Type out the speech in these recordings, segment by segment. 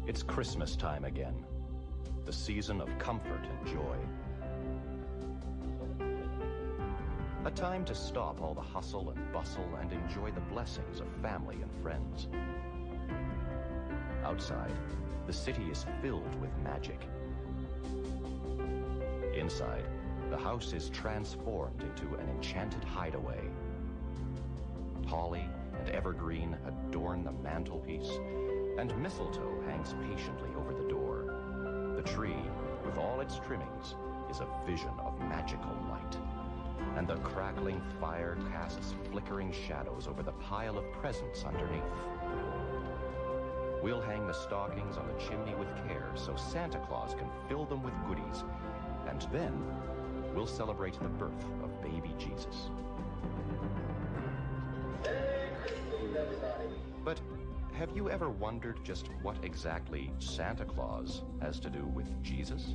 It's Christmas time again, the season of comfort and joy. A time to stop all the hustle and bustle and enjoy the blessings of family and friends. Outside, the city is filled with magic. Inside, the house is transformed into an enchanted hideaway. Holly and evergreen adorn the mantelpiece, and mistletoe hangs patiently over the door. The tree, with all its trimmings, is a vision of magical light. And the crackling fire casts flickering shadows over the pile of presents underneath. We'll hang the stockings on the chimney with care so Santa Claus can fill them with goodies. And then we'll celebrate the birth of baby Jesus. But have you ever wondered just what exactly Santa Claus has to do with Jesus?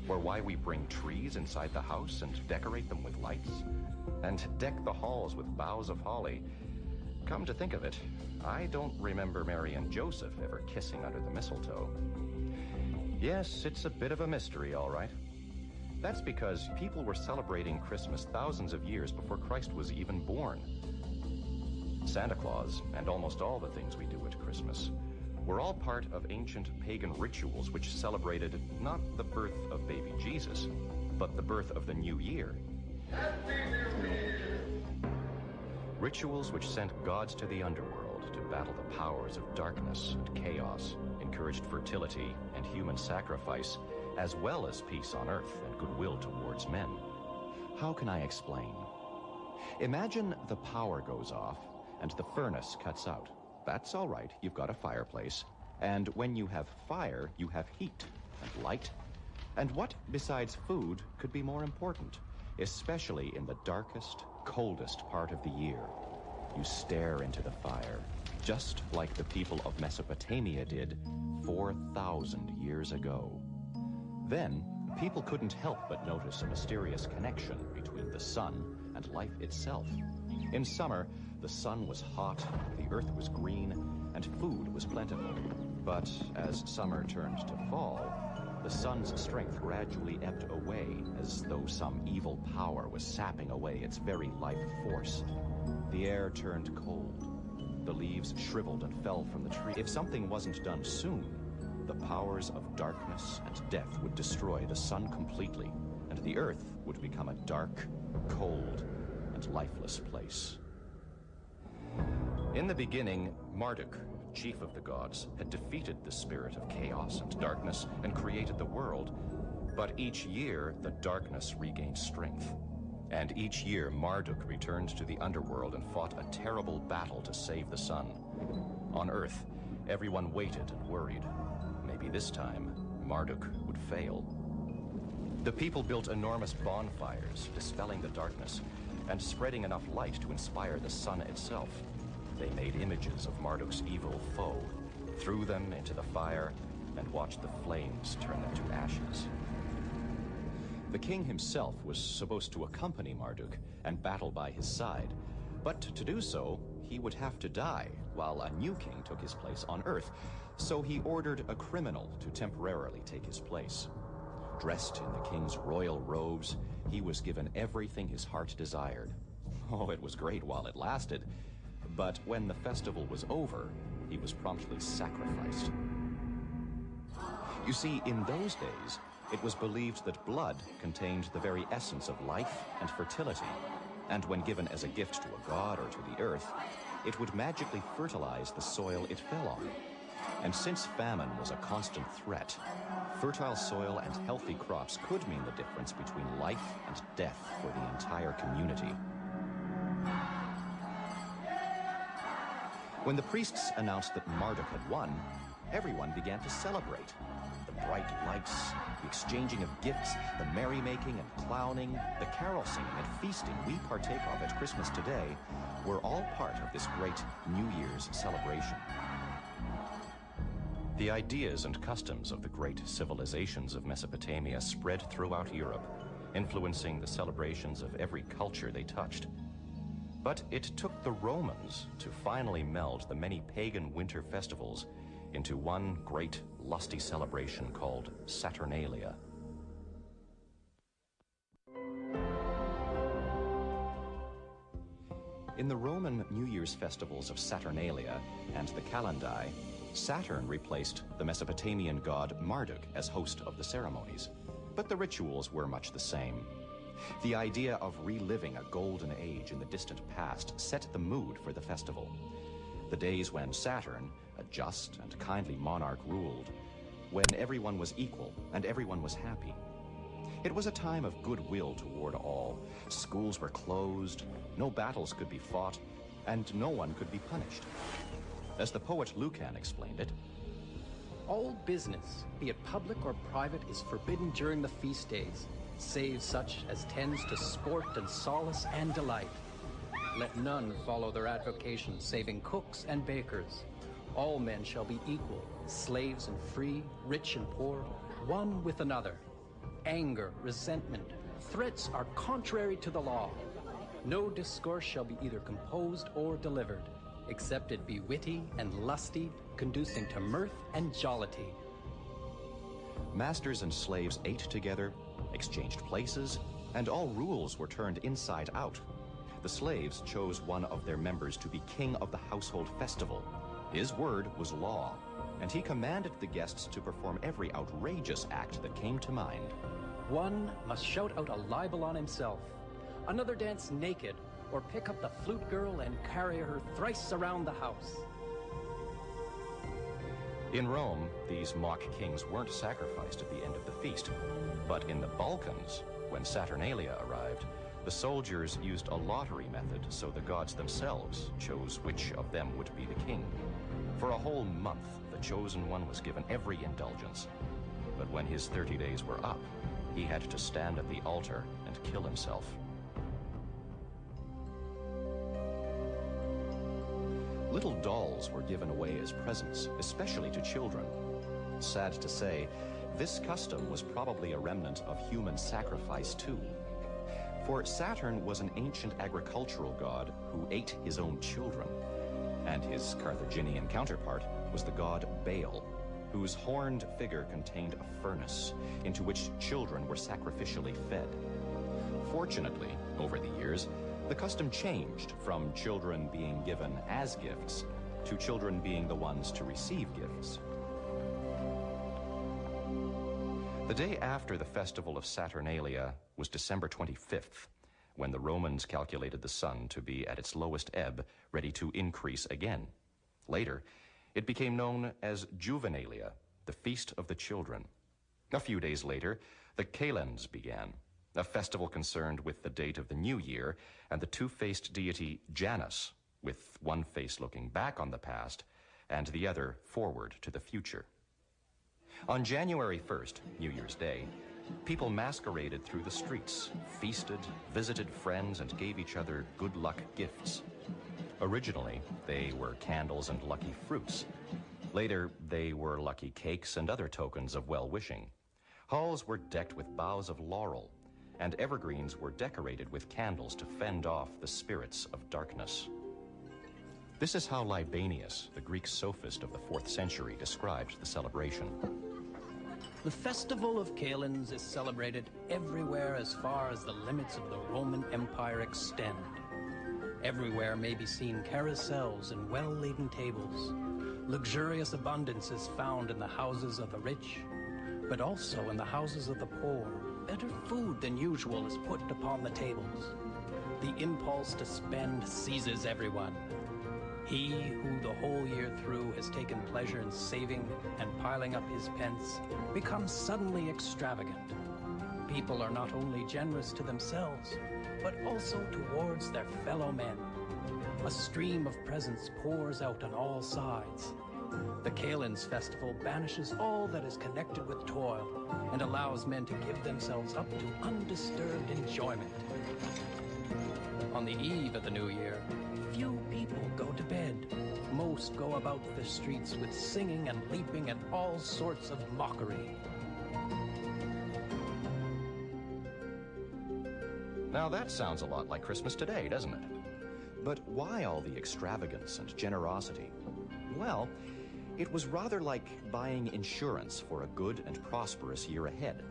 Or why we bring trees inside the house and decorate them with lights? And deck the halls with boughs of holly? Come to think of it, I don't remember Mary and Joseph ever kissing under the mistletoe. Yes, it's a bit of a mystery, all right. That's because people were celebrating Christmas thousands of years before Christ was even born. Santa Claus, and almost all the things we do at Christmas, were all part of ancient pagan rituals which celebrated not the birth of baby Jesus, but the birth of the new year. Happy New Year! Rituals which sent gods to the underworld to battle the powers of darkness and chaos, encouraged fertility and human sacrifice, as well as peace on earth and goodwill towards men. How can I explain? Imagine the power goes off and the furnace cuts out. That's all right, you've got a fireplace. And when you have fire, you have heat and light. And what, besides food, could be more important, especially in the darkest, coldest part of the year? You stare into the fire, just like the people of Mesopotamia did 4,000 years ago. Then, people couldn't help but notice a mysterious connection between the sun and life itself. In summer, the sun was hot, the earth was green, and food was plentiful. But as summer turned to fall, the sun's strength gradually ebbed away as though some evil power was sapping away its very life force. The air turned cold. The leaves shriveled and fell from the tree. If something wasn't done soon, the powers of darkness and death would destroy the sun completely, and the earth would become a dark, cold, and lifeless place. In the beginning, Marduk, chief of the gods, had defeated the spirit of chaos and darkness and created the world. But each year, the darkness regained strength. And each year, Marduk returned to the underworld and fought a terrible battle to save the sun. On Earth, everyone waited and worried. Maybe this time, Marduk would fail. The people built enormous bonfires, dispelling the darkness, and spreading enough light to inspire the sun itself. They made images of Marduk's evil foe, threw them into the fire, and watched the flames turn them to ashes. The king himself was supposed to accompany Marduk and battle by his side, but to do so, he would have to die while a new king took his place on Earth, so he ordered a criminal to temporarily take his place. Dressed in the king's royal robes, he was given everything his heart desired. Oh, it was great while it lasted. But when the festival was over, he was promptly sacrificed. You see, in those days, it was believed that blood contained the very essence of life and fertility, and when given as a gift to a god or to the earth, it would magically fertilize the soil it fell on. And since famine was a constant threat, fertile soil and healthy crops could mean the difference between life and death for the entire community. When the priests announced that Marduk had won, everyone began to celebrate. The bright lights, the exchanging of gifts, the merrymaking and clowning, the carol singing and feasting we partake of at Christmas today were all part of this great New Year's celebration. The ideas and customs of the great civilizations of Mesopotamia spread throughout Europe, influencing the celebrations of every culture they touched. But it took the Romans to finally meld the many pagan winter festivals into one great lusty celebration called Saturnalia. In the Roman New Year's festivals of Saturnalia and the Calendai, Saturn replaced the Mesopotamian god Marduk as host of the ceremonies, but the rituals were much the same. The idea of reliving a golden age in the distant past set the mood for the festival. The days when Saturn, a just and kindly monarch, ruled, when everyone was equal and everyone was happy. It was a time of goodwill toward all. Schools were closed, no battles could be fought, and no one could be punished. As the poet Lucan explained it, all business, be it public or private, is forbidden during the feast days, save such as tends to sport and solace and delight. Let none follow their avocation, saving cooks and bakers. All men shall be equal, slaves and free, rich and poor, one with another. Anger, resentment, threats are contrary to the law. No discourse shall be either composed or delivered, except it be witty and lusty, conducing to mirth and jollity. masters and slaves ate together, exchanged places, and all rules were turned inside out. The slaves chose one of their members to be king of the household festival. His word was law, and he commanded the guests to perform every outrageous act that came to mind. One must shout out a libel on himself, another dance naked, or pick up the flute girl and carry her thrice around the house. In Rome, these mock kings weren't sacrificed at the end of the feast, but in the Balkans, when Saturnalia arrived, the soldiers used a lottery method so the gods themselves chose which of them would be the king. For a whole month, the chosen one was given every indulgence. But when his 30 days were up, he had to stand at the altar and kill himself. Little dolls were given away as presents, especially to children. Sad to say, this custom was probably a remnant of human sacrifice too. For Saturn was an ancient agricultural god who ate his own children, and his Carthaginian counterpart was the god Baal, whose horned figure contained a furnace into which children were sacrificially fed. Fortunately, over the years, the custom changed from children being given as gifts to children being the ones to receive gifts. The day after the festival of Saturnalia was December 25th, when the Romans calculated the sun to be at its lowest ebb, ready to increase again. Later, it became known as Juvenalia, the Feast of the Children. A few days later, the Kalends began, a festival concerned with the date of the new year and the two-faced deity Janus, with one face looking back on the past and the other forward to the future. On January 1st, New Year's Day, people masqueraded through the streets, feasted, visited friends, and gave each other good luck gifts. Originally, they were candles and lucky fruits. Later, they were lucky cakes and other tokens of well-wishing. Halls were decked with boughs of laurel, and evergreens were decorated with candles to fend off the spirits of darkness. This is how Libanius, the Greek sophist of the 4th century, described the celebration. The festival of Kalends is celebrated everywhere as far as the limits of the Roman Empire extend. Everywhere may be seen carousels and well-laden tables. Luxurious abundance is found in the houses of the rich, but also in the houses of the poor. Better food than usual is put upon the tables. The impulse to spend seizes everyone. He who the whole year through has taken pleasure in saving and piling up his pence becomes suddenly extravagant. People are not only generous to themselves, but also towards their fellow men. A stream of presents pours out on all sides. The Kalends festival banishes all that is connected with toil and allows men to give themselves up to undisturbed enjoyment. On the eve of the new year, few people go to bed. Most go about the streets with singing and leaping and all sorts of mockery. Now that sounds a lot like Christmas today, doesn't it? But why all the extravagance and generosity? Well, It was rather like buying insurance for a good and prosperous year ahead.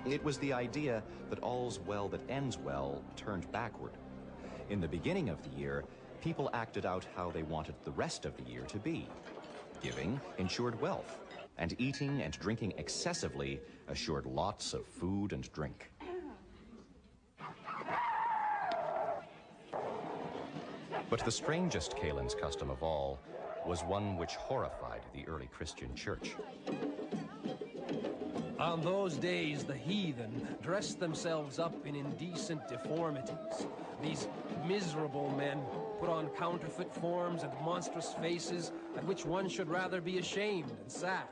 It was the idea that all's well that ends well turned backward. In the beginning of the year, people acted out how they wanted the rest of the year to be. Giving ensured wealth, and eating and drinking excessively assured lots of food and drink. But the strangest Kalen's custom of all was one which horrified the early Christian church. On those days, the heathen dressed themselves up in indecent deformities. These miserable men put on counterfeit forms and monstrous faces at which one should rather be ashamed and sad.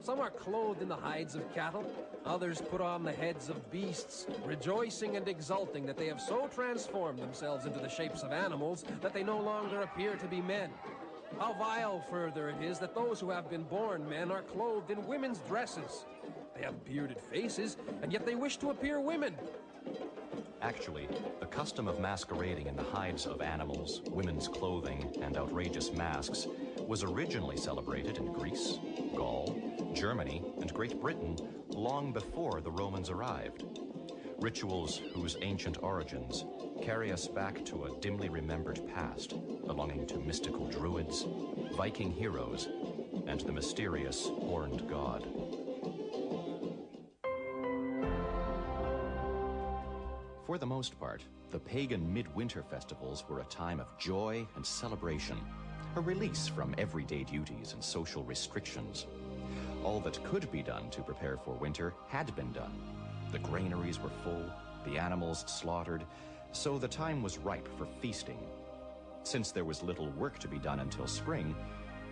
Some are clothed in the hides of cattle, others put on the heads of beasts, rejoicing and exulting that they have so transformed themselves into the shapes of animals that they no longer appear to be men. How vile, further, it is that those who have been born men are clothed in women's dresses. They have bearded faces, and yet they wish to appear women. Actually, the custom of masquerading in the hides of animals, women's clothing, and outrageous masks was originally celebrated in Greece, Gaul, Germany, and Great Britain long before the Romans arrived. Rituals whose ancient origins carry us back to a dimly remembered past, belonging to mystical druids, Viking heroes, and the mysterious horned god. For the most part, the pagan midwinter festivals were a time of joy and celebration, a release from everyday duties and social restrictions. All that could be done to prepare for winter had been done. The granaries were full, the animals slaughtered, so the time was ripe for feasting. Since there was little work to be done until spring,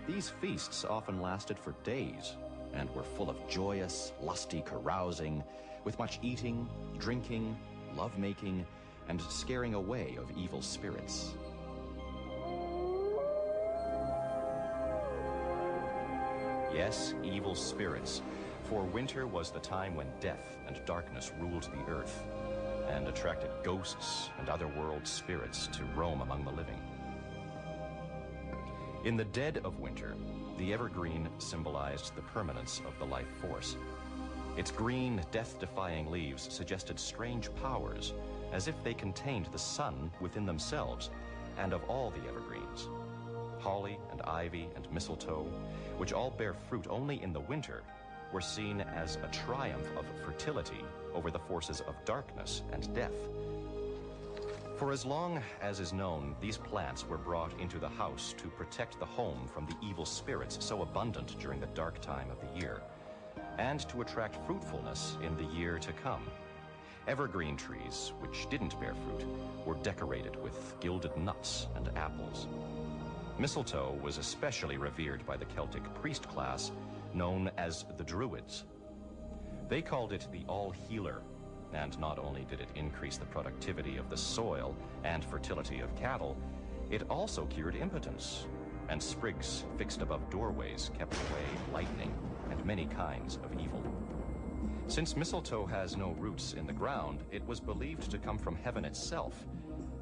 these feasts often lasted for days and were full of joyous, lusty carousing, with much eating, drinking, lovemaking, and scaring away of evil spirits. Yes, evil spirits, for winter was the time when death and darkness ruled the earth and attracted ghosts and otherworld spirits to roam among the living. In the dead of winter, the evergreen symbolized the permanence of the life force. Its green, death-defying leaves suggested strange powers, as if they contained the sun within themselves, and of all the evergreens. Holly and ivy and mistletoe, which all bear fruit only in the winter, were seen as a triumph of fertility over the forces of darkness and death. For as long as is known, these plants were brought into the house to protect the home from the evil spirits so abundant during the dark time of the year, and to attract fruitfulness in the year to come. Evergreen trees, which didn't bear fruit, were decorated with gilded nuts and apples. Mistletoe was especially revered by the Celtic priest class, known as the Druids. They called it the all-healer, and not only did it increase the productivity of the soil and fertility of cattle, it also cured impotence, and sprigs fixed above doorways kept away lightning and many kinds of evil. Since mistletoe has no roots in the ground, it was believed to come from heaven itself,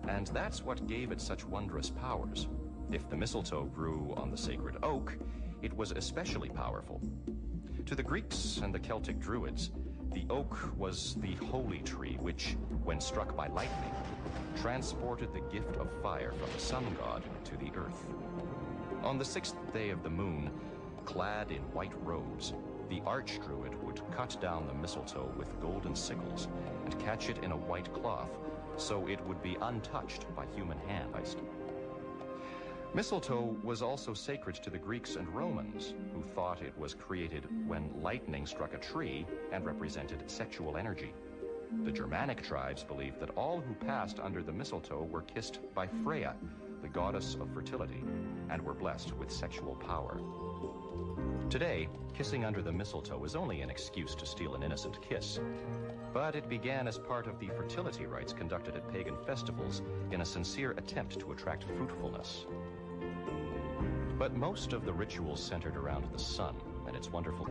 and that's what gave it such wondrous powers. If the mistletoe grew on the sacred oak, it was especially powerful. To the Greeks and the Celtic Druids, the oak was the holy tree which, when struck by lightning, transported the gift of fire from the sun god to the earth. On the 6th day of the moon, clad in white robes, the archdruid would cut down the mistletoe with golden sickles and catch it in a white cloth so it would be untouched by human hands. Mistletoe was also sacred to the Greeks and Romans, who thought it was created when lightning struck a tree and represented sexual energy. The Germanic tribes believed that all who passed under the mistletoe were kissed by Freya, the goddess of fertility, and were blessed with sexual power. Today, kissing under the mistletoe is only an excuse to steal an innocent kiss, but it began as part of the fertility rites conducted at pagan festivals in a sincere attempt to attract fruitfulness. But most of the rituals centered around the sun and its wonderful...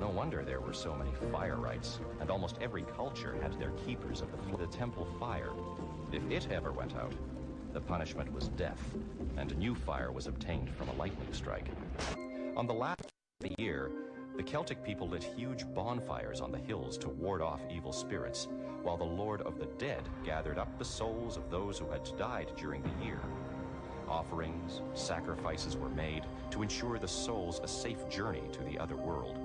No wonder there were so many fire rites, and almost every culture had their keepers of the temple fire. If it ever went out, the punishment was death, and a new fire was obtained from a lightning strike. On the last of the year, the Celtic people lit huge bonfires on the hills to ward off evil spirits, while the Lord of the Dead gathered up the souls of those who had died during the year. Offerings, sacrifices were made to ensure the souls a safe journey to the other world.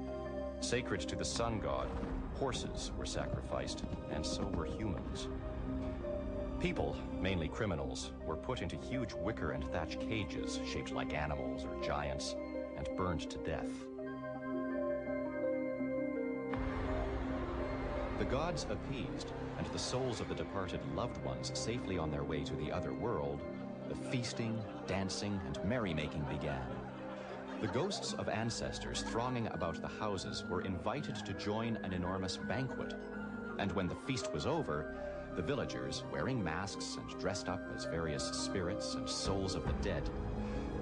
Sacred to the sun god, horses were sacrificed, and so were humans. People, mainly criminals, were put into huge wicker and thatch cages shaped like animals or giants and burned to death. The gods appeased, and the souls of the departed loved ones safely on their way to the other world, the feasting, dancing, and merrymaking began. The ghosts of ancestors thronging about the houses were invited to join an enormous banquet. And when the feast was over, the villagers, wearing masks and dressed up as various spirits and souls of the dead,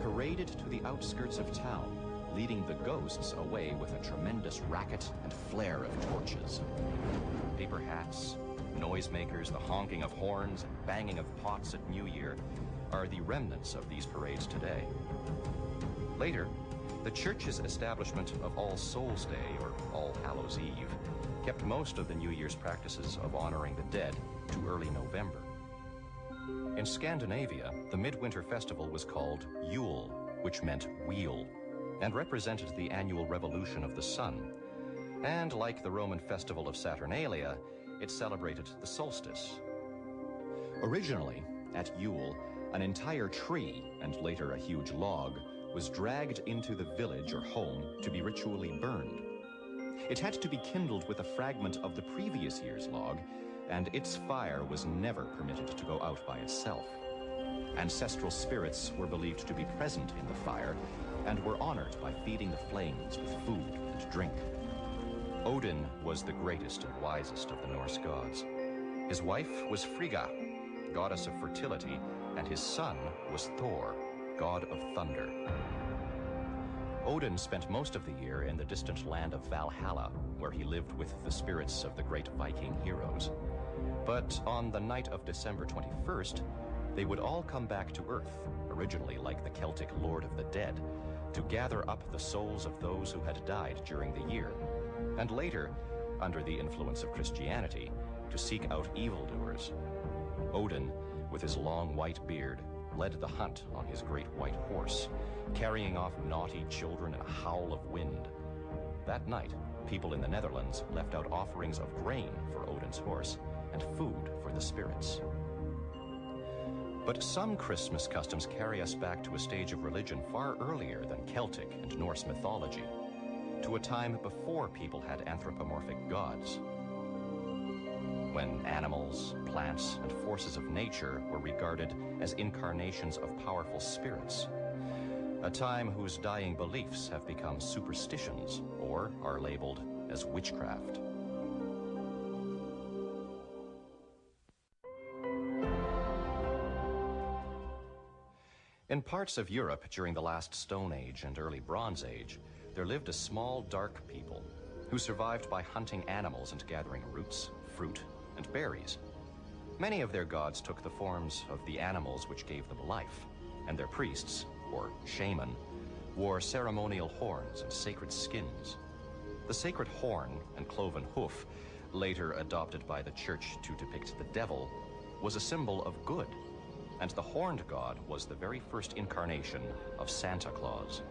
paraded to the outskirts of town, leading the ghosts away with a tremendous racket and flare of torches. Paper hats, noisemakers, the honking of horns, and banging of pots at New Year are the remnants of these parades today. Later, the church's establishment of All Souls Day, or All Hallows Eve, kept most of the New Year's practices of honoring the dead to early November. In Scandinavia, the midwinter festival was called Yule, which meant wheel, and represented the annual revolution of the sun. And like the Roman festival of Saturnalia, it celebrated the solstice. Originally, at Yule, an entire tree, and later a huge log, was dragged into the village or home to be ritually burned. It had to be kindled with a fragment of the previous year's log, and its fire was never permitted to go out by itself. Ancestral spirits were believed to be present in the fire, and were honored by feeding the flames with food and drink. Odin was the greatest and wisest of the Norse gods. His wife was Frigga, goddess of fertility, and his son was Thor, god of thunder. Odin spent most of the year in the distant land of Valhalla, where he lived with the spirits of the great Viking heroes. But on the night of December 21st, they would all come back to Earth, originally like the Celtic Lord of the Dead, to gather up the souls of those who had died during the year, and later, under the influence of Christianity, to seek out evildoers. Odin, with his long white beard, led the hunt on his great white horse, carrying off naughty children in a howl of wind. That night, people in the Netherlands left out offerings of grain for Odin's horse and food for the spirits. But some Christmas customs carry us back to a stage of religion far earlier than Celtic and Norse mythology, to a time before people had anthropomorphic gods, when animals, plants, and forces of nature were regarded as incarnations of powerful spirits, a time whose dying beliefs have become superstitions or are labeled as witchcraft. In parts of Europe during the last Stone Age and early Bronze Age, there lived a small, dark people who survived by hunting animals and gathering roots, fruit, and berries. Many of their gods took the forms of the animals which gave them life, and their priests, or shaman, wore ceremonial horns and sacred skins. The sacred horn and cloven hoof, later adopted by the church to depict the devil, was a symbol of good, and the horned god was the very first incarnation of Santa Claus.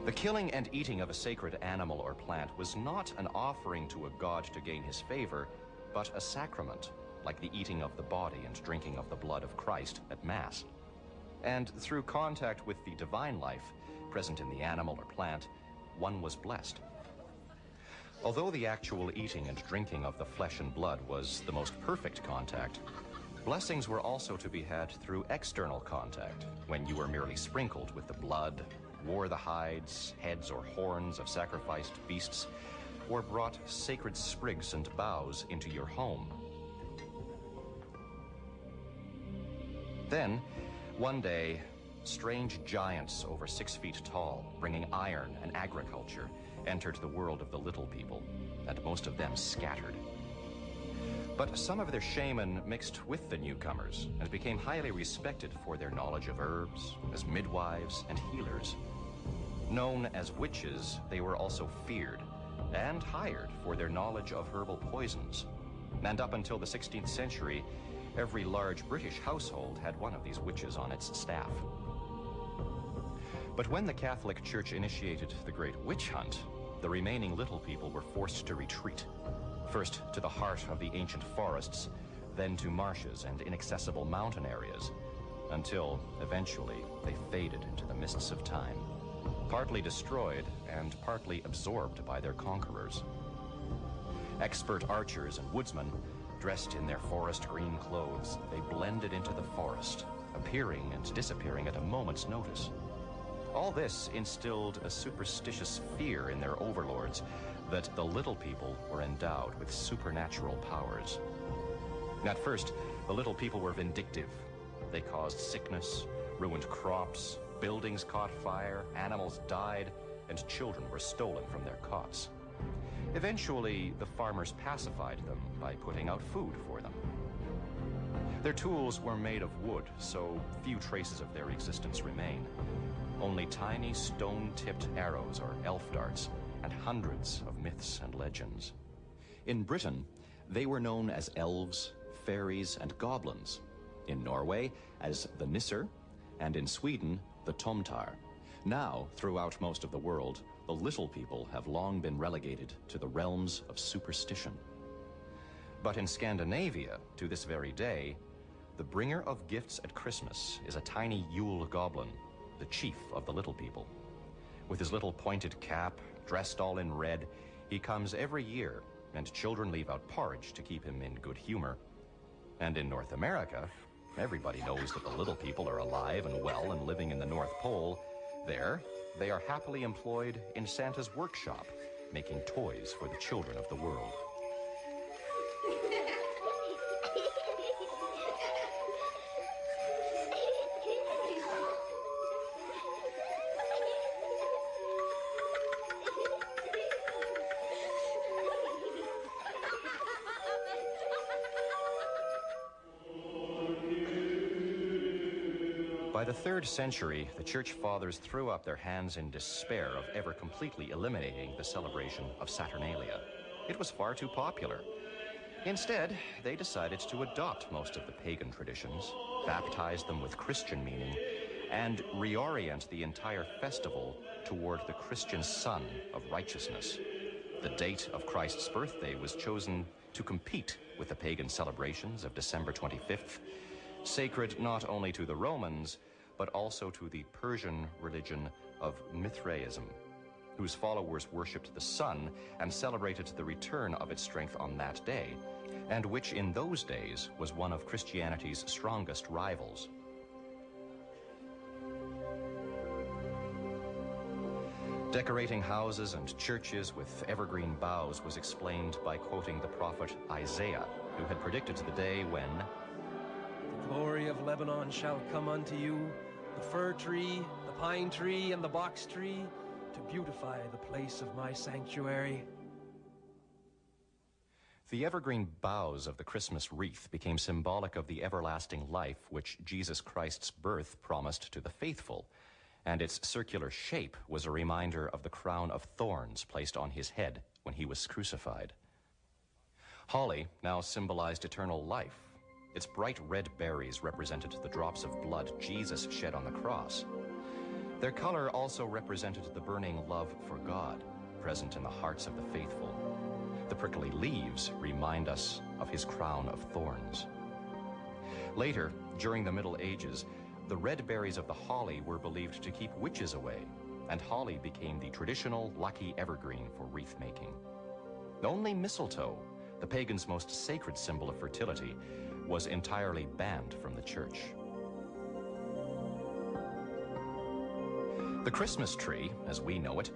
The killing and eating of a sacred animal or plant was not an offering to a god to gain his favor, but a sacrament, like the eating of the body and drinking of the blood of Christ at Mass. And through contact with the divine life present in the animal or plant, one was blessed. Although the actual eating and drinking of the flesh and blood was the most perfect contact, blessings were also to be had through external contact, when you were merely sprinkled with the blood, wore the hides, heads, or horns of sacrificed beasts, or brought sacred sprigs and boughs into your home. Then, one day, strange giants over 6 feet tall, bringing iron and agriculture, entered the world of the little people, and most of them scattered. But some of their shaman mixed with the newcomers and became highly respected for their knowledge of herbs, as midwives and healers. Known as witches, they were also feared and hired for their knowledge of herbal poisons. And up until the 16th century, every large British household had one of these witches on its staff. But when the Catholic Church initiated the Great Witch Hunt, the remaining little people were forced to retreat, first to the heart of the ancient forests, then to marshes and inaccessible mountain areas, until, eventually, they faded into the mists of time, partly destroyed and partly absorbed by their conquerors. Expert archers and woodsmen, dressed in their forest green clothes, they blended into the forest, appearing and disappearing at a moment's notice. All this instilled a superstitious fear in their overlords that the little people were endowed with supernatural powers. At first, the little people were vindictive. They caused sickness, ruined crops, buildings caught fire, animals died, and children were stolen from their cots. Eventually, the farmers pacified them by putting out food for them. Their tools were made of wood, so few traces of their existence remain. Only tiny stone-tipped arrows or elf darts, and hundreds of myths and legends. In Britain, they were known as elves, fairies, and goblins. In Norway, as the Nisser, and in Sweden, the Tomtar. Now, throughout most of the world, the little people have long been relegated to the realms of superstition. But in Scandinavia, to this very day, the bringer of gifts at Christmas is a tiny Yule goblin, the chief of the little people. With his little pointed cap, dressed all in red, he comes every year, and children leave out porridge to keep him in good humor. And in North America, everybody knows that the little people are alive and well and living in the North Pole. There, they are happily employed in Santa's workshop, making toys for the children of the world. By the 3rd century, the Church Fathers threw up their hands in despair of ever completely eliminating the celebration of Saturnalia. It was far too popular. Instead, they decided to adopt most of the pagan traditions, baptize them with Christian meaning, and reorient the entire festival toward the Christian sun of righteousness. The date of Christ's birthday was chosen to compete with the pagan celebrations of December 25th, sacred not only to the Romans, but also to the Persian religion of Mithraism, whose followers worshipped the sun and celebrated the return of its strength on that day, and which in those days was one of Christianity's strongest rivals. Decorating houses and churches with evergreen boughs was explained by quoting the prophet Isaiah, who had predicted the day when the glory of Lebanon shall come unto you, the fir tree, the pine tree, and the box tree, to beautify the place of my sanctuary. The evergreen boughs of the Christmas wreath became symbolic of the everlasting life which Jesus Christ's birth promised to the faithful, and its circular shape was a reminder of the crown of thorns placed on his head when he was crucified. Holly now symbolized eternal life. Its bright red berries represented the drops of blood Jesus shed on the cross. Their color also represented the burning love for God, present in the hearts of the faithful. The prickly leaves remind us of his crown of thorns. Later, during the Middle Ages, the red berries of the holly were believed to keep witches away, and holly became the traditional lucky evergreen for wreath making. Only mistletoe, the pagans' most sacred symbol of fertility, was entirely banned from the church. The Christmas tree, as we know it,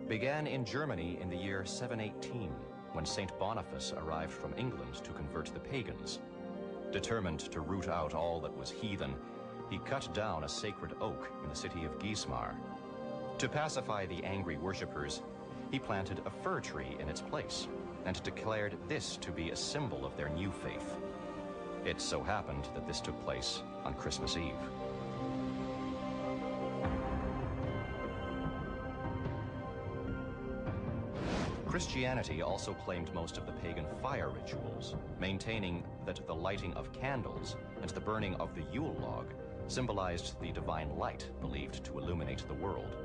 began in Germany in the year 718, when St. Boniface arrived from England to convert the pagans. Determined to root out all that was heathen, he cut down a sacred oak in the city of Gismar. To pacify the angry worshippers, he planted a fir tree in its place and declared this to be a symbol of their new faith. It so happened that this took place on Christmas Eve. Christianity also claimed most of the pagan fire rituals, maintaining that the lighting of candles and the burning of the Yule log symbolized the divine light believed to illuminate the world.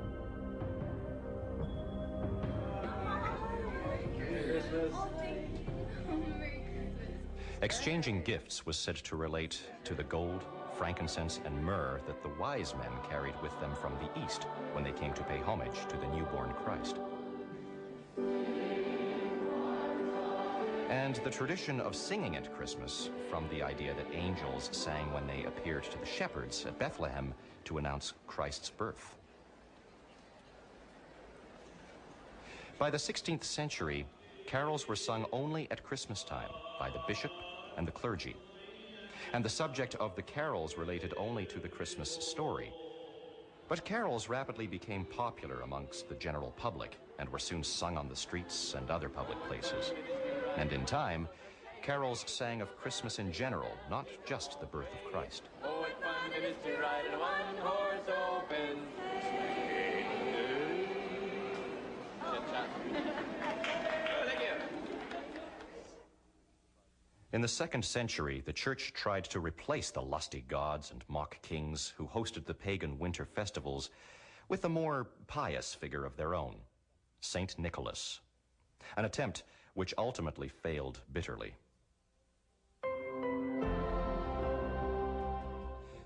Exchanging gifts was said to relate to the gold, frankincense, and myrrh that the wise men carried with them from the east when they came to pay homage to the newborn Christ. And the tradition of singing at Christmas, from the idea that angels sang when they appeared to the shepherds at Bethlehem to announce Christ's birth. By the 16th century, carols were sung only at Christmas time by the bishop and the clergy. And the subject of the carols related only to the Christmas story. But carols rapidly became popular amongst the general public and were soon sung on the streets and other public places. And in time, carols sang of Christmas in general, not just the birth of Christ. Oh, what fun it is to ride in a one-horse open sleigh. Thank you. In the 2nd century, the church tried to replace the lusty gods and mock kings who hosted the pagan winter festivals with a more pious figure of their own, Saint Nicholas, an attempt which ultimately failed bitterly.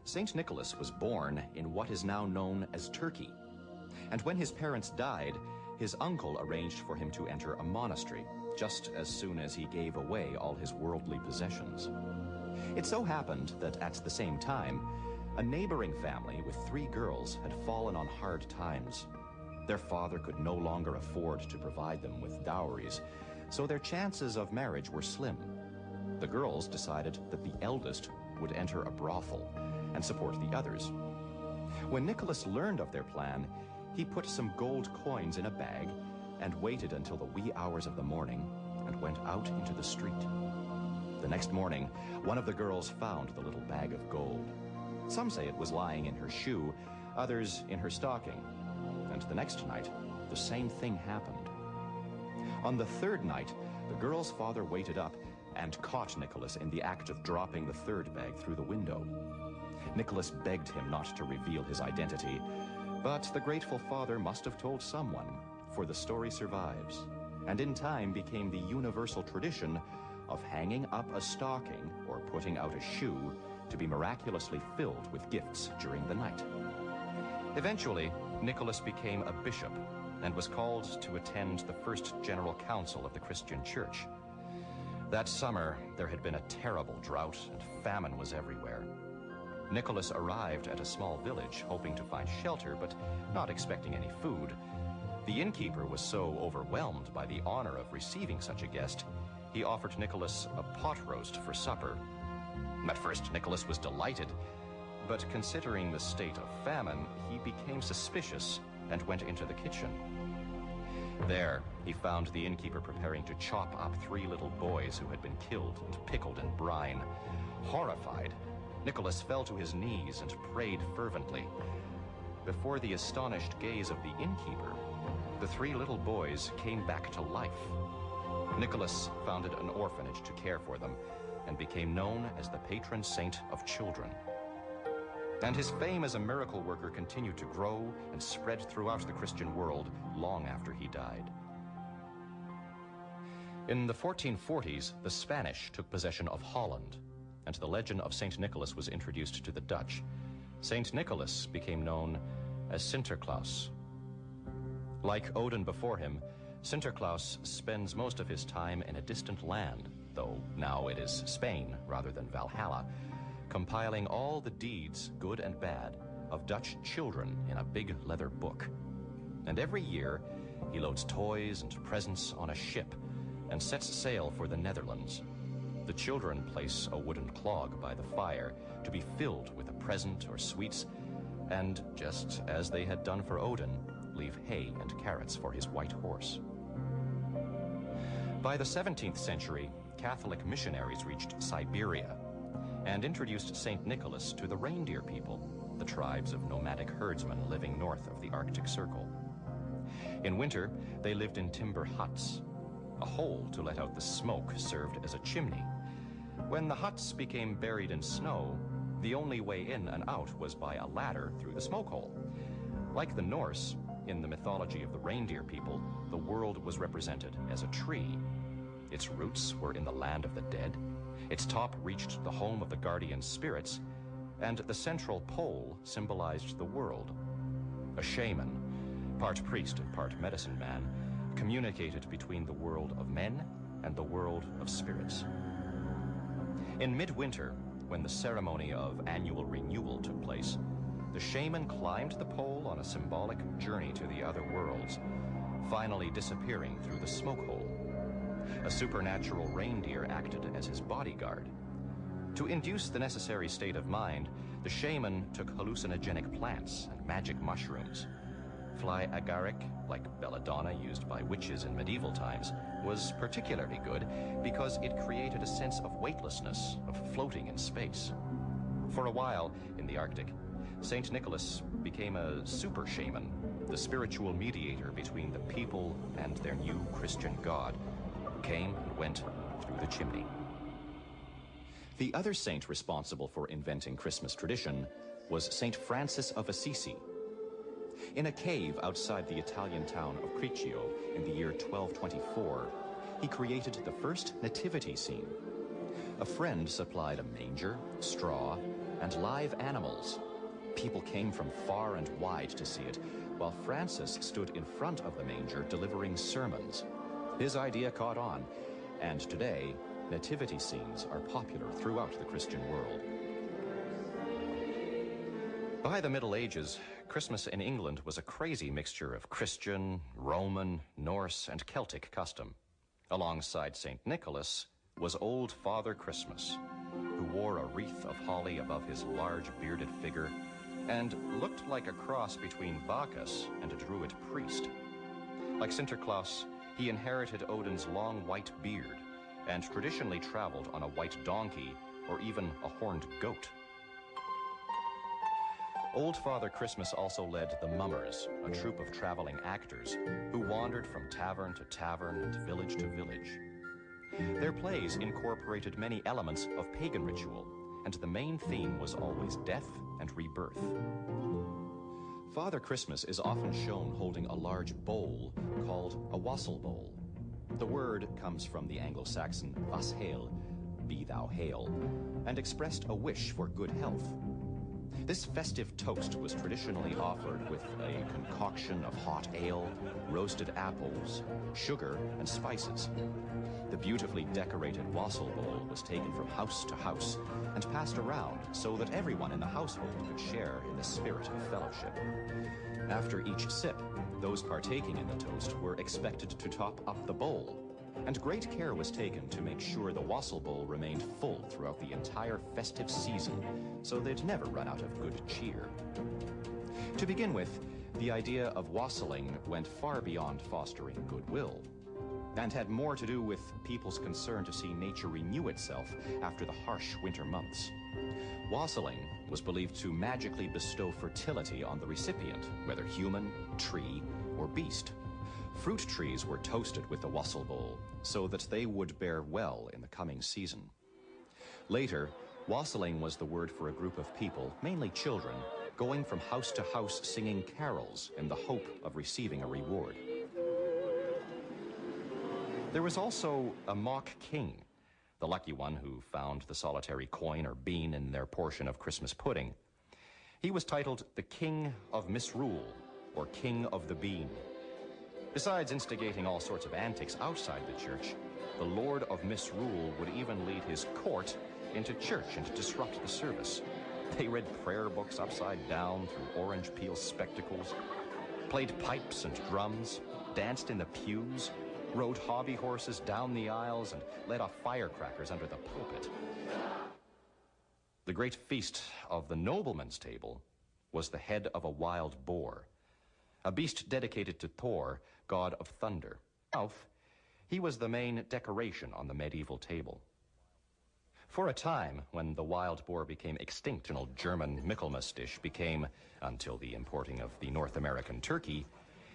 Saint Nicholas was born in what is now known as Turkey, and when his parents died, his uncle arranged for him to enter a monastery just as soon as he gave away all his worldly possessions. It so happened that at the same time, a neighboring family with 3 girls had fallen on hard times. Their father could no longer afford to provide them with dowries, so their chances of marriage were slim. The girls decided that the eldest would enter a brothel and support the others. When Nicholas learned of their plan, he put some gold coins in a bag and waited until the wee hours of the morning and went out into the street. The next morning, one of the girls found the little bag of gold. Some say it was lying in her shoe, others in her stocking. And the next night, the same thing happened. On the 3rd night, the girl's father waited up and caught Nicholas in the act of dropping the 3rd bag through the window. Nicholas begged him not to reveal his identity, but the grateful father must have told someone, for the story survives, and in time became the universal tradition of hanging up a stocking or putting out a shoe to be miraculously filled with gifts during the night. Eventually, Nicholas became a bishop and was called to attend the first general council of the Christian Church. That summer, there had been a terrible drought and famine was everywhere. Nicholas arrived at a small village hoping to find shelter, but not expecting any food. The innkeeper was so overwhelmed by the honor of receiving such a guest, he offered Nicholas a pot roast for supper. At first, Nicholas was delighted, but considering the state of famine, he became suspicious and went into the kitchen. There, he found the innkeeper preparing to chop up 3 little boys who had been killed and pickled in brine. Horrified, Nicholas fell to his knees and prayed fervently. Before the astonished gaze of the innkeeper, the 3 little boys came back to life. Nicholas founded an orphanage to care for them and became known as the patron saint of children. And his fame as a miracle worker continued to grow and spread throughout the Christian world long after he died. In the 1440s, the Spanish took possession of Holland, and the legend of St. Nicholas was introduced to the Dutch. St. Nicholas became known as Sinterklaas. Like Odin before him, Sinterklaas spends most of his time in a distant land, though now it is Spain rather than Valhalla, compiling all the deeds, good and bad, of Dutch children in a big leather book. And every year, he loads toys and presents on a ship and sets sail for the Netherlands. The children place a wooden clog by the fire to be filled with a present or sweets, and just as they had done for Odin, leave hay and carrots for his white horse. By the 17th century, Catholic missionaries reached Siberia and introduced St. Nicholas to the reindeer people, the tribes of nomadic herdsmen living north of the Arctic Circle. In winter, they lived in timber huts. A hole to let out the smoke served as a chimney. When the huts became buried in snow, the only way in and out was by a ladder through the smoke hole. Like the Norse, in the mythology of the reindeer people, the world was represented as a tree. Its roots were in the land of the dead, its top reached the home of the guardian spirits, and the central pole symbolized the world. A shaman, part priest and part medicine man, communicated between the world of men and the world of spirits. In midwinter, when the ceremony of annual renewal took place, the shaman climbed the pole on a symbolic journey to the other worlds, finally disappearing through the smoke hole. A supernatural reindeer acted as his bodyguard. To induce the necessary state of mind, the shaman took hallucinogenic plants and magic mushrooms. Fly agaric, like belladonna used by witches in medieval times, was particularly good because it created a sense of weightlessness, of floating in space. For a while, in the Arctic, St. Nicholas became a super shaman, the spiritual mediator between the people and their new Christian god, who came and went through the chimney. The other saint responsible for inventing Christmas tradition was St. Francis of Assisi. In a cave outside the Italian town of Criccio in the year 1224, he created the first nativity scene. A friend supplied a manger, straw, and live animals. People came from far and wide to see it, while Francis stood in front of the manger delivering sermons. His idea caught on, and today, nativity scenes are popular throughout the Christian world. By the Middle Ages, Christmas in England was a crazy mixture of Christian, Roman, Norse, and Celtic custom. Alongside St. Nicholas was Old Father Christmas, who wore a wreath of holly above his large bearded figure and looked like a cross between Bacchus and a druid priest. Like Sinterklaas, he inherited Odin's long white beard and traditionally traveled on a white donkey or even a horned goat. Old Father Christmas also led the Mummers, a troupe of traveling actors who wandered from tavern to tavern and village to village. Their plays incorporated many elements of pagan ritual, and the main theme was always death and rebirth. Father Christmas is often shown holding a large bowl called a wassail bowl. The word comes from the Anglo-Saxon washael, be thou hail, and expressed a wish for good health. This festive toast was traditionally offered with a concoction of hot ale, roasted apples, sugar, and spices. The beautifully decorated wassail bowl was taken from house to house and passed around so that everyone in the household could share in the spirit of fellowship. After each sip, those partaking in the toast were expected to top up the bowl, and great care was taken to make sure the wassail bowl remained full throughout the entire festive season, so they'd never run out of good cheer. To begin with, the idea of wassailing went far beyond fostering goodwill, and had more to do with people's concern to see nature renew itself after the harsh winter months. Wassailing was believed to magically bestow fertility on the recipient, whether human, tree, or beast. Fruit trees were toasted with the wassail bowl so that they would bear well in the coming season. Later, wassailing was the word for a group of people, mainly children, going from house to house singing carols in the hope of receiving a reward. There was also a mock king, the lucky one who found the solitary coin or bean in their portion of Christmas pudding. He was titled the King of Misrule, or King of the Bean. Besides instigating all sorts of antics outside the church, the Lord of Misrule would even lead his court into church and disrupt the service. They read prayer books upside down through orange peel spectacles, played pipes and drums, danced in the pews, rode hobby horses down the aisles, and let off firecrackers under the pulpit. The great feast of the nobleman's table was the head of a wild boar. a beast dedicated to Thor, god of thunder. He was the main decoration on the medieval table. For a time, when the wild boar became extinct, an old German Michaelmas dish became, until the importing of the North American turkey,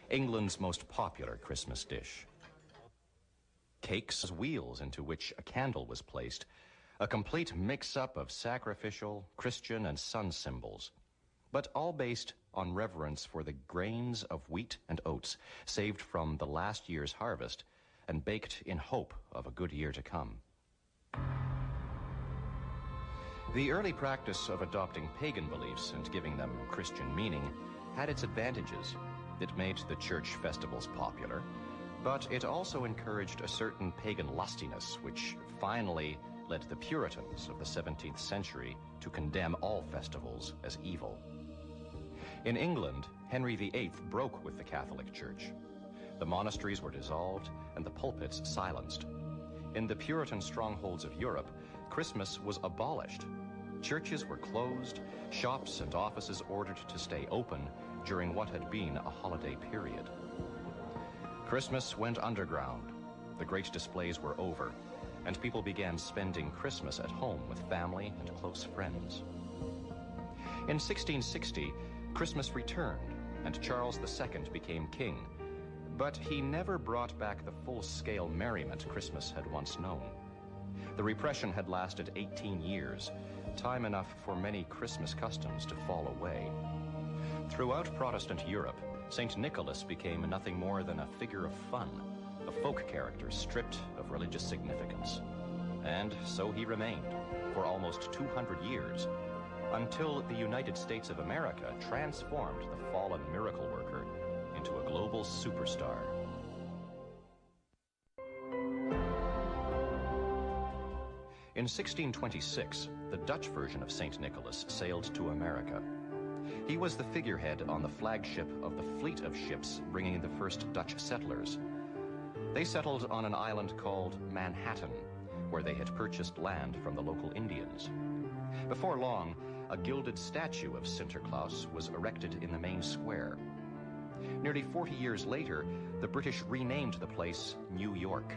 England's most popular Christmas dish. Cakes, wheels into which a candle was placed, a complete mix-up of sacrificial, Christian, and sun symbols, but all based on reverence for the grains of wheat and oats saved from the last year's harvest and baked in hope of a good year to come. The early practice of adopting pagan beliefs and giving them Christian meaning had its advantages. It made the church festivals popular, but it also encouraged a certain pagan lustiness, which finally led the Puritans of the 17th century to condemn all festivals as evil. In England, Henry VIII broke with the Catholic Church. The monasteries were dissolved and the pulpits silenced. In the Puritan strongholds of Europe, Christmas was abolished. Churches were closed, shops and offices ordered to stay open during what had been a holiday period. Christmas went underground. The great displays were over, and people began spending Christmas at home with family and close friends. In 1660, Christmas returned, and Charles II became king, but he never brought back the full-scale merriment Christmas had once known. The repression had lasted 18 years, time enough for many Christmas customs to fall away. Throughout Protestant Europe, St. Nicholas became nothing more than a figure of fun, a folk character stripped of religious significance. And so he remained for almost 200 years, until the United States of America transformed the fallen miracle worker into a global superstar. In 1626, the Dutch version of St. Nicholas sailed to America. He was the figurehead on the flagship of the fleet of ships bringing the first Dutch settlers. They settled on an island called Manhattan, where they had purchased land from the local Indians. Before long, a gilded statue of Sinterklaas was erected in the main square. Nearly 40 years later, the British renamed the place New York.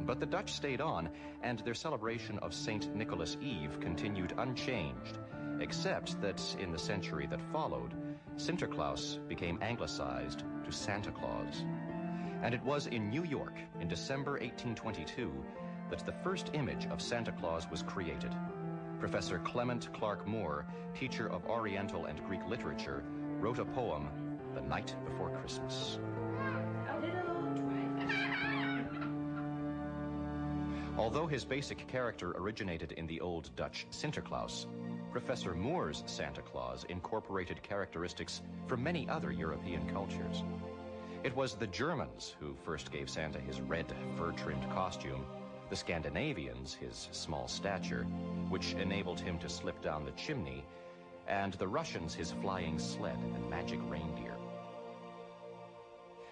But the Dutch stayed on, and their celebration of St. Nicholas Eve continued unchanged, except that in the century that followed, Sinterklaas became anglicized to Santa Claus. And it was in New York, in December 1822, that the first image of Santa Claus was created. Professor Clement Clark Moore, teacher of Oriental and Greek literature, wrote a poem, The Night Before Christmas. Although his basic character originated in the old Dutch Sinterklaas, Professor Moore's Santa Claus incorporated characteristics from many other European cultures. It was the Germans who first gave Santa his red, fur-trimmed costume, the Scandinavians his small stature, which enabled him to slip down the chimney, and the Russians his flying sled and magic reindeer.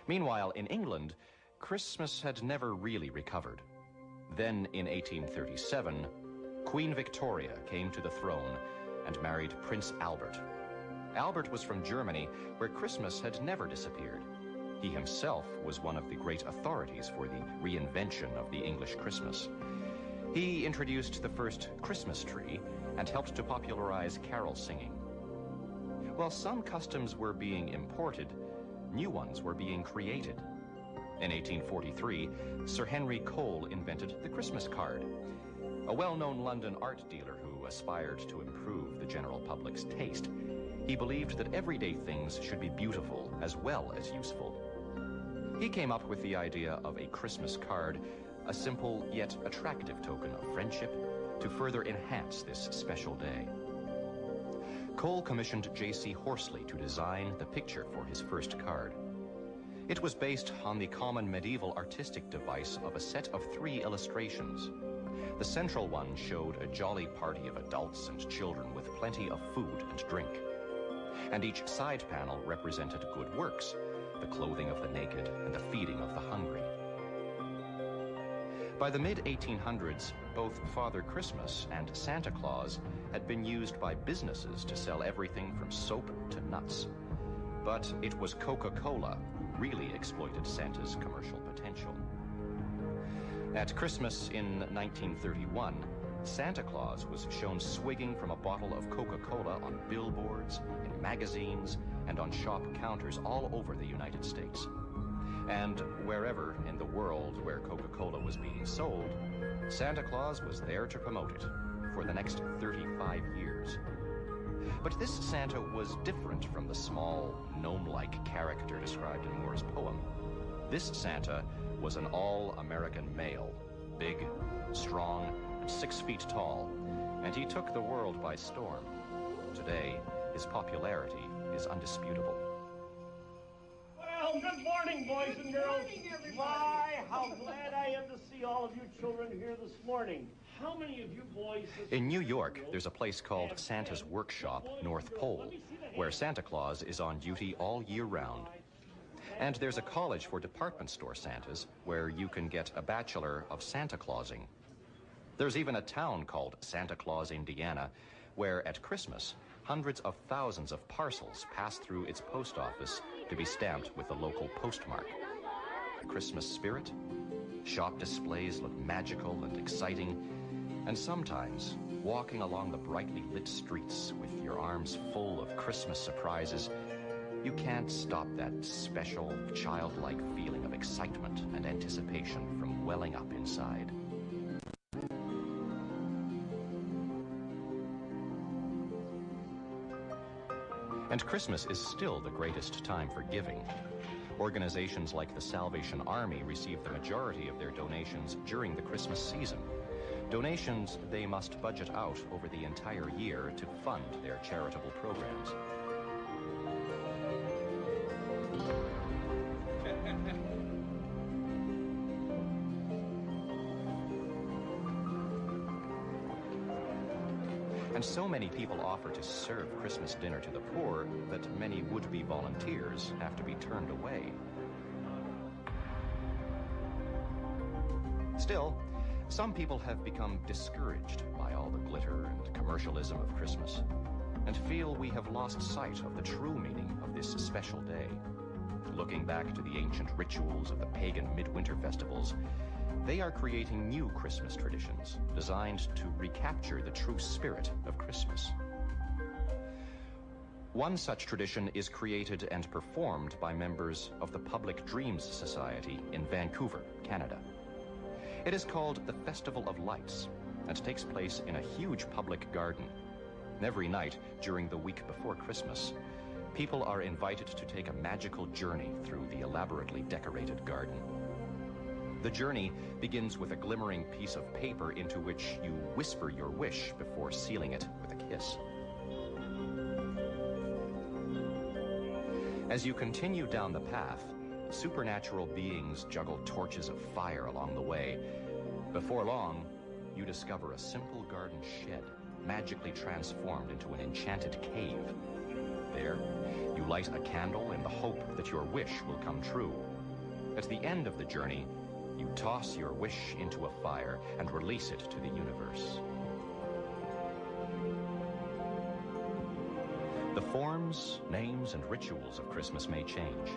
Meanwhile, in England, Christmas had never really recovered. Then, in 1837, Queen Victoria came to the throne and married Prince Albert. Albert was from Germany, where Christmas had never disappeared. He himself was one of the great authorities for the reinvention of the English Christmas. He introduced the first Christmas tree and helped to popularize carol singing. While some customs were being imported, new ones were being created. In 1843, Sir Henry Cole invented the Christmas card. A well-known London art dealer who aspired to improve the general public's taste, he believed that everyday things should be beautiful as well as useful. He came up with the idea of a Christmas card, a simple yet attractive token of friendship, to further enhance this special day. Cole commissioned J.C. Horsley to design the picture for his first card. It was based on the common medieval artistic device of a set of 3 illustrations. The central one showed a jolly party of adults and children with plenty of food and drink. And each side panel represented good works, the clothing of the naked and the feeding of the hungry. By the mid-1800s, both Father Christmas and Santa Claus had been used by businesses to sell everything from soap to nuts. But it was Coca-Cola who really exploited Santa's commercial potential. At Christmas in 1931, Santa Claus was shown swigging from a bottle of Coca-Cola on billboards, in magazines, and on shop counters all over the United States. And wherever in the world where Coca-Cola was being sold, Santa Claus was there to promote it for the next 35 years. But this Santa was different from the small, gnome-like character described in Moore's poem. This Santa was an all-American male, big, strong, and 6 feet tall, and he took the world by storm. Today, his popularity is undisputable. Well, good morning, boys and girls. Good morning, everybody. My, how glad I am to see all of you children here this morning. How many of you boys... In New York, there's a place called Santa's Workshop, North Pole, where Santa Claus is on duty all year round. And there's a college for department store Santas where you can get a Bachelor of Santa Clausing. There's even a town called Santa Claus, Indiana, where at Christmas, hundreds of thousands of parcels pass through its post office to be stamped with the local postmark. The Christmas spirit? Shop displays look magical and exciting, and sometimes, walking along the brightly lit streets with your arms full of Christmas surprises, you can't stop that special, childlike feeling of excitement and anticipation from welling up inside. And Christmas is still the greatest time for giving. Organizations like the Salvation Army receive the majority of their donations during the Christmas season. Donations they must budget out over the entire year to fund their charitable programs. And so many people offer to serve Christmas dinner to the poor that many would-be volunteers have to be turned away. Still, some people have become discouraged by all the glitter and commercialism of Christmas and feel we have lost sight of the true meaning of this special day. Looking back to the ancient rituals of the pagan midwinter festivals, they are creating new Christmas traditions designed to recapture the true spirit of Christmas. One such tradition is created and performed by members of the Public Dreams Society in Vancouver, Canada. It is called the Festival of Lights and takes place in a huge public garden. Every night during the week before Christmas, people are invited to take a magical journey through the elaborately decorated garden. The journey begins with a glimmering piece of paper into which you whisper your wish before sealing it with a kiss. As you continue down the path, supernatural beings juggle torches of fire along the way. Before long, you discover a simple garden shed, magically transformed into an enchanted cave. There, you light a candle in the hope that your wish will come true. At the end of the journey, you toss your wish into a fire and release it to the universe. The forms, names, and rituals of Christmas may change.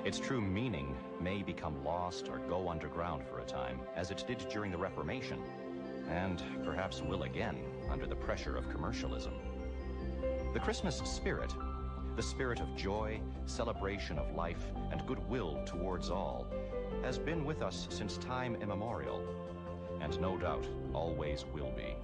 Its true meaning may become lost or go underground for a time, as it did during the Reformation, and perhaps will again under the pressure of commercialism. The Christmas spirit, the spirit of joy, celebration of life, and goodwill towards all, has been with us since time immemorial, and no doubt always will be.